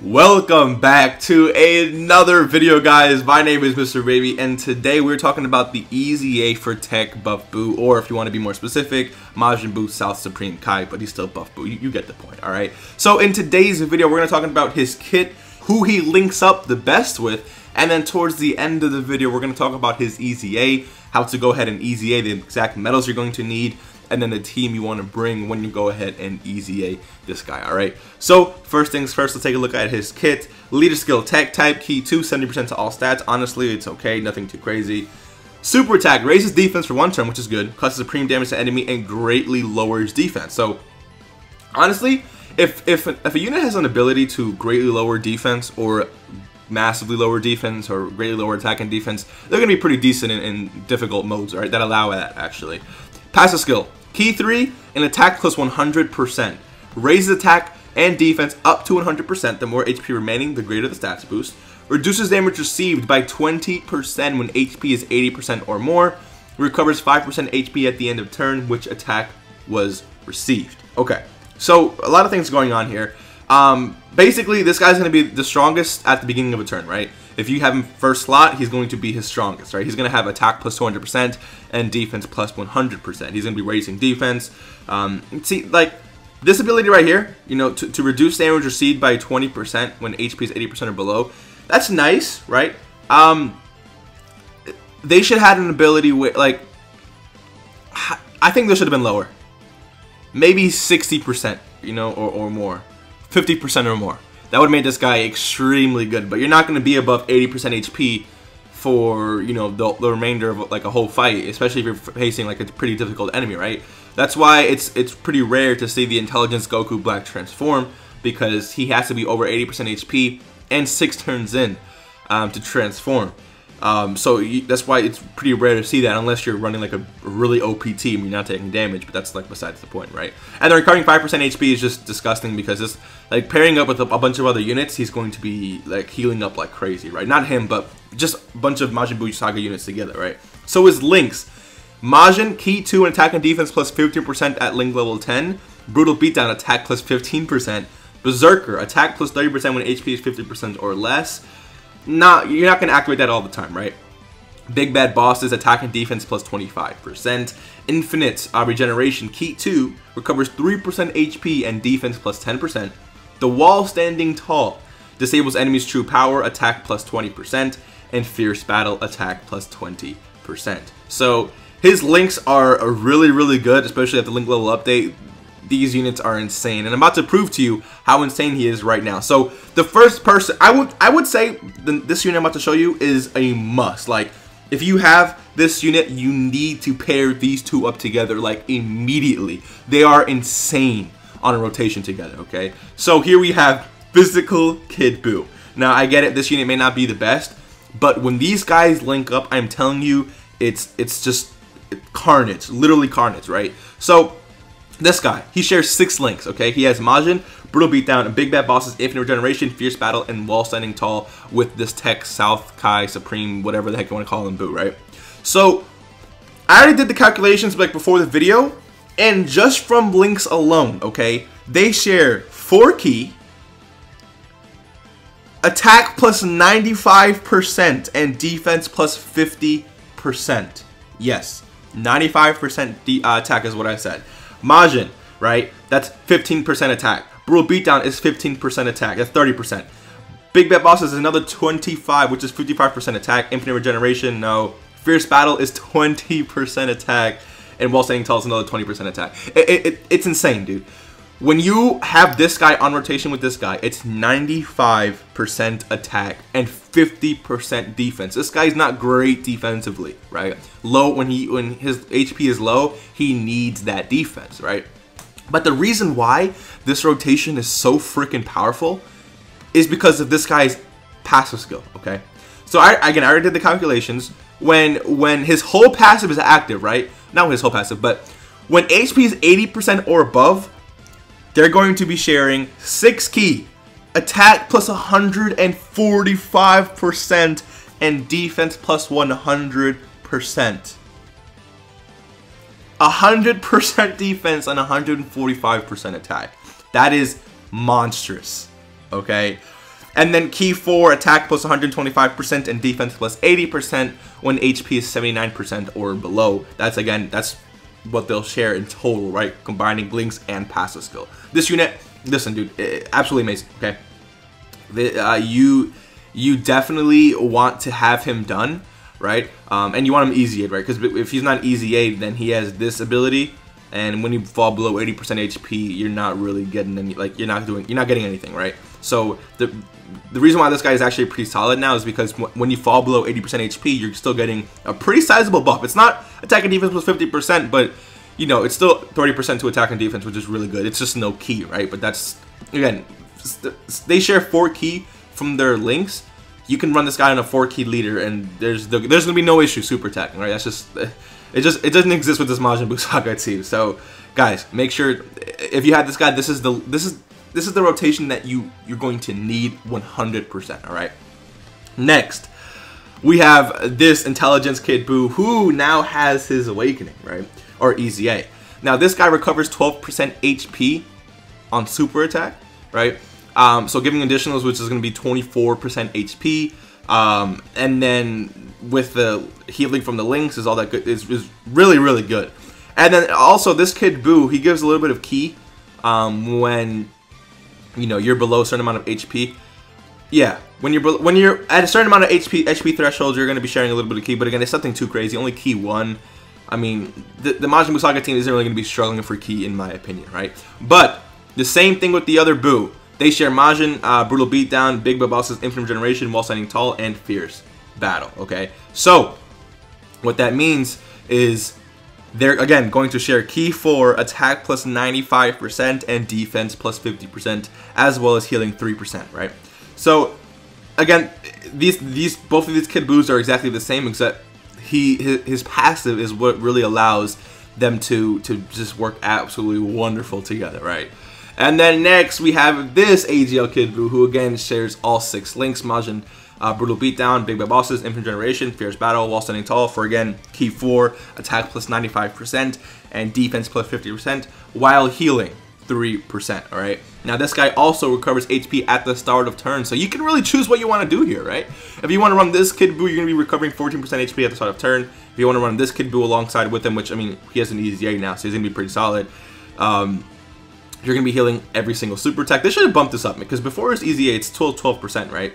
Welcome back to another video, guys. My name is Mr. Baby, and today we're talking about the EZA for TEQ buff BUU, or if you want to be more specific, Majin Buu South Supreme Kai, but he's still buff BUU. You get the point, alright? So in today's video, we're going to talk about his kit, who he links up the best with, and then towards the end of the video, we're going to talk about his EZA, how to go ahead and EZA, the exact medals you're going to need, and then the team you want to bring when you go ahead and EZA this guy, alright? So, first things first, let's take a look at his kit. Leader skill, tech type, key 2, 70% to all stats. Honestly, it's okay, nothing too crazy. Super attack, raises defense for 1 turn, which is good. Causes supreme damage to enemy and greatly lowers defense. So, honestly, if a unit has an ability to greatly lower defense or massively lower defense or greatly lower attack and defense, they're going to be pretty decent in difficult modes, right? That allow that, actually. Passive skill, key 3, and attack plus 100%. Raises attack and defense up to 100%. The more HP remaining, the greater the stats boost. Reduces damage received by 20% when HP is 80% or more. Recovers 5% HP at the end of turn, which attack was received. Okay, so a lot of things going on here. Basically, this guy's going to be the strongest at the beginning of a turn, right? If you have him first slot, he's going to be his strongest, right? He's going to have attack plus 200% and defense plus 100%. He's going to be raising defense. See, like, this ability right here, you know, to reduce damage received by 20% when HP is 80% or below, that's nice, right? They should have had an ability with, like, I think this should have been lower. Maybe 60%, you know, or more. 50% or more. That would have made this guy extremely good, but you're not going to be above 80% HP for, you know, the remainder of like a whole fight, especially if you're facing like a pretty difficult enemy, right? That's why it's pretty rare to see the Intelligence Goku Black transform, because he has to be over 80% HP and 6 turns in to transform. So that's why it's pretty rare to see that unless you're running like a really OP team, you're not taking damage, but that's like besides the point, right? And then recovering 5% HP is just disgusting because it's like pairing up with a bunch of other units, he's going to be like healing up like crazy, right? Not him, but just a bunch of Majin Buu Saga units together, right? So his links, Majin, key 2 and attack and defense plus 15% at link level 10, Brutal Beatdown, attack plus 15%, Berserker, attack plus 30% when HP is 50% or less. You're not going to activate that all the time, right? Big Bad Bosses, attack and defense plus 25%. Infinite Regeneration, key 2, recovers 3% HP and defense plus 10%. The Wall Standing Tall, disables enemies' true power, attack plus 20%. And Fierce Battle, attack plus 20%. So his links are really, really good, especially at the link level update. These units are insane, and I'm about to prove to you how insane he is right now. So the first person, I would say this unit I'm about to show you is a must. Like, if you have this unit, you need to pair these two up together like immediately. They are insane on a rotation together, okay? So here we have Physical Kid Buu. Now I get it, this unit may not be the best, but when these guys link up, I'm telling you, it's just carnage, literally carnage, right? So this guy, he shares 6 links, okay? He has Majin, Brutal Beatdown, Big Bad Bosses, Infinite Regeneration, Fierce Battle, and Wall Standing Tall with this TEQ, South Kai, Supreme, whatever the heck you want to call him, Buu, right? So, I already did the calculations like before the video, and just from links alone, okay, they share 4 key, attack plus 95%, and defense plus 50%. Yes, 95% attack is what I said. Majin, right? That's 15% attack. Brutal Beatdown is 15% attack. That's 30%. Big Bad Bosses is another 25, which is 55% attack. Infinite Regeneration, no. Fierce Battle is 20% attack. And Wall Standing Tall is another 20% attack. It's insane, dude. When you have this guy on rotation with this guy, it's 95% attack and 50% defense. This guy's not great defensively, right? Low, when his HP is low, he needs that defense, right? But the reason why this rotation is so freaking powerful is because of this guy's passive skill, okay? So I already did the calculations. When his whole passive is active, right? Not his whole passive, but when HP is 80% or above, they're going to be sharing 6 key, attack plus 145%, and defense plus 100%. 100% defense and 145% attack. That is monstrous, okay? And then key 4, attack plus 125% and defense plus 80% when HP is 79% or below. That's what they'll share in total, right? Combining links and passive skill. This unit, listen, dude, absolutely amazing. Okay, you definitely want to have him done, right? And you want him easy aid, right? Because if he's not easy aid, then he has this ability, and when you fall below 80% HP, you're not really getting any, like you're not getting anything, right? So the reason why this guy is actually pretty solid now is because when you fall below 80% HP, you're still getting a pretty sizable buff. It's not attack and defense plus 50%, but you know, it's still 30% to attack and defense, which is really good. It's just no key, right? But that's, again, they share 4 key from their links. You can run this guy on a 4 key leader, and there's gonna be no issue super attacking, right? That's just it doesn't exist with this Majin Buu Saga team. So guys, make sure if you have this guy, this is the rotation that you're going to need 100%. All right. Next, we have this Intelligence Kid Buu, who now has his awakening, right? Or EZA. Now this guy recovers 12% HP on super attack, right? So giving additionals, which is going to be 24% HP, and then with the healing from the links is all that good. Is really good. And then also this Kid Buu, he gives a little bit of ki when you know you're below a certain amount of HP. Yeah, when you're at a certain amount of HP threshold, you're going to be sharing a little bit of ki. But again, it's nothing too crazy. Only ki 1. I mean, the Majin Buu Saga team isn't really going to be struggling for ki, in my opinion, right? But the same thing with the other Buu. They share Majin, Brutal Beatdown, Big Babossa's Infinite Generation, While Standing Tall, and Fierce Battle, okay? So, what that means is they're, again, going to share Key 4, Attack plus 95%, and Defense plus 50%, as well as Healing 3%, right? So, again, both of these Kid Buus are exactly the same, except his passive is what really allows them to just work absolutely wonderful together, right? And then next we have this AGL Kid Buu, who again shares all 6 links: Majin, Brutal Beatdown, Big Babossa's Infinite Generation, Fierce Battle, While Standing Tall for again Key 4, Attack plus 95%, and Defense plus 50%, while healing 3%. All right. Now this guy also recovers HP at the start of turn, so you can really choose what you want to do here, right? If you want to run this Kid Buu, you're going to be recovering 14% HP at the start of turn. If you want to run this Kid Buu alongside with him, which I mean he has an EZA now, so he's going to be pretty solid. You're going to be healing every single super attack. They should have bumped this up, because before his EZA, it's 12%, right?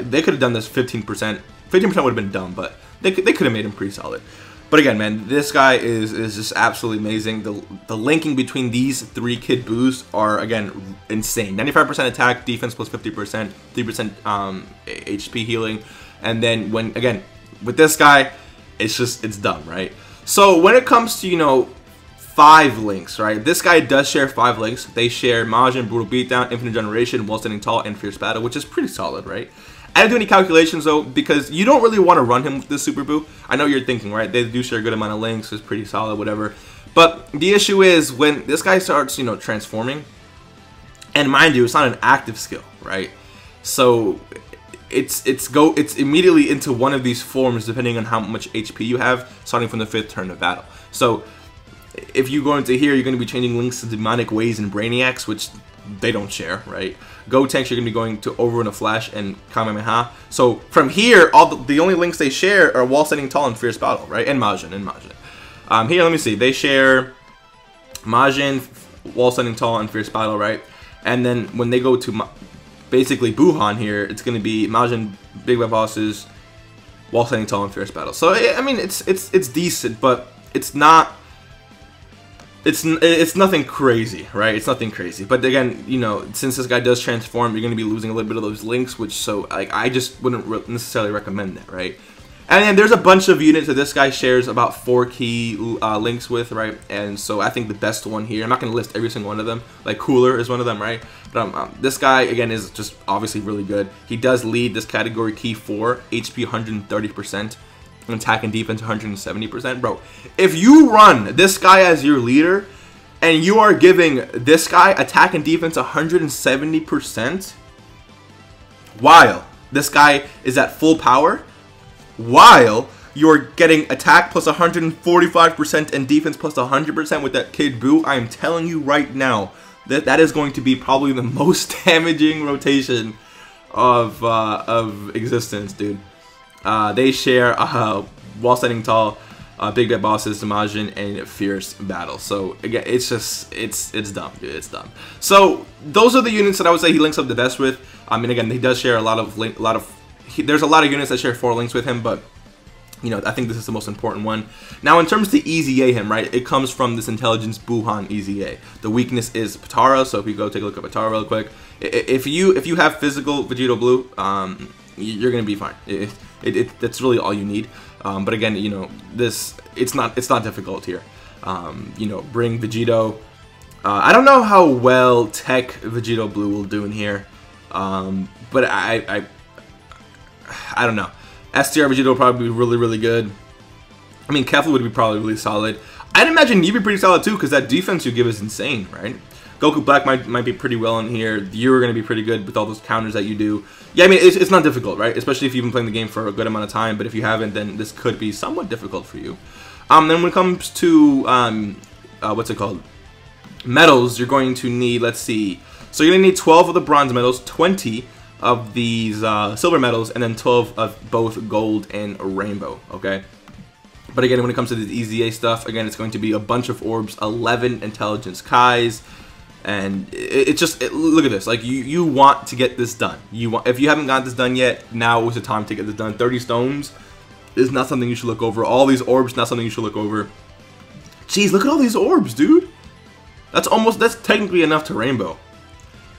They could have done this 15%. 15% would have been dumb, but they could have made him pretty solid. But again, man, this guy is just absolutely amazing. The linking between these 3 Kid Buus are, again, insane. 95% attack, defense plus 50%, 3% HP healing. And then, with this guy, it's dumb, right? So when it comes to, you know, 5 links, right? This guy does share 5 links. They share Majin, Brutal Beatdown, Infinite Generation, While Standing Tall, and Fierce Battle, which is pretty solid, right? I didn't do any calculations though, because you don't really want to run him with this Super Buu. I know you're thinking, right? They do share a good amount of links, it's pretty solid, whatever. But the issue is when this guy starts, you know, transforming, and mind you, it's not an active skill, right? So it's immediately into one of these forms depending on how much HP you have, starting from the 5th turn of battle. So if you go into here, you're going to be changing links to Demonic Ways and Brainiacs, which they don't share, right? Go Tanks, you're going to be going to Over in a Flash and Kamehameha. So from here, all the only links they share are While Standing Tall and Fierce Battle, right? And Majin. Here, let me see. They share Majin, While Standing Tall, and Fierce Battle, right? And then when they go to basically Buuhan here, it's going to be Majin, Big Babossa's, While Standing Tall, and Fierce Battle. So I mean, it's decent, but it's not. It's nothing crazy, right? It's nothing crazy. But again, you know, since this guy does transform, you're going to be losing a little bit of those links, which, so, like, I just wouldn't necessarily recommend that, right? And then there's a bunch of units that this guy shares about 4 key links with, right? And so I think the best one here, I'm not going to list every single one of them, like Cooler is one of them, right? But this guy, again, is just obviously really good. He does lead this category Key 4, HP 130%. Attack and defense 170%. Bro, if you run this guy as your leader and you are giving this guy attack and defense 170% while this guy is at full power, while you're getting attack plus 145% and defense plus 100% with that Kid Buu, I am telling you right now that is going to be probably the most damaging rotation of existence, dude. They share while standing tall, big bad bosses, Demajin, and fierce battle. So again, it's just it's dumb, dude. It's dumb. So those are the units that I would say he links up the best with. I mean, again, he does share a lot of there's a lot of units that share 4 links with him, but you know, I think this is the most important one. Now, in terms to EZA him, right, it comes from this intelligence Buhan EZA. The weakness is Patara, so if we go take a look at Patara real quick, if you have physical Vegito Blue, you're gonna be fine. That's really all you need. But again, you know, it's not difficult here. You know, bring Vegito. I don't know how well TEQ Vegito Blue will do in here, but I don't know. STR Vegito will probably be really good. I mean, Kefla would be probably really solid. I'd imagine you'd be pretty solid too, because that defense you give is insane, right? Goku Black might be pretty well in here. You're going to be pretty good with all those counters that you do. Yeah, I mean, it's not difficult, right? Especially if you've been playing the game for a good amount of time. But if you haven't, then this could be somewhat difficult for you. Then when it comes to, what's it called? Medals, you're going to need, let's see. So you're going to need 12 of the bronze medals, 20 of these silver medals, and then 12 of both gold and rainbow, okay? But again, when it comes to the EZA stuff, again, it's going to be a bunch of orbs, 11 intelligence Kais, and look at this. Like, you want to get this done. If you haven't got this done yet, now is the time to get this done. 30 stones is not something you should look over. All these orbs, not something you should look over. Jeez, look at all these orbs, dude. That's technically enough to rainbow.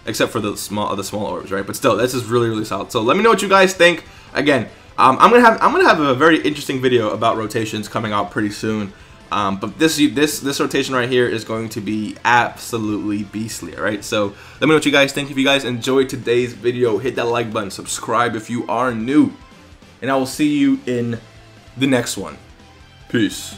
Except for the small orbs, right? But still, this is really solid. So let me know what you guys think. Again, I'm gonna have a very interesting video about rotations coming out pretty soon. But this rotation right here is going to be absolutely beastly, all right? So let me know what you guys think. If you guys enjoyed today's video, hit that like button, subscribe if you are new, and I will see you in the next one. Peace.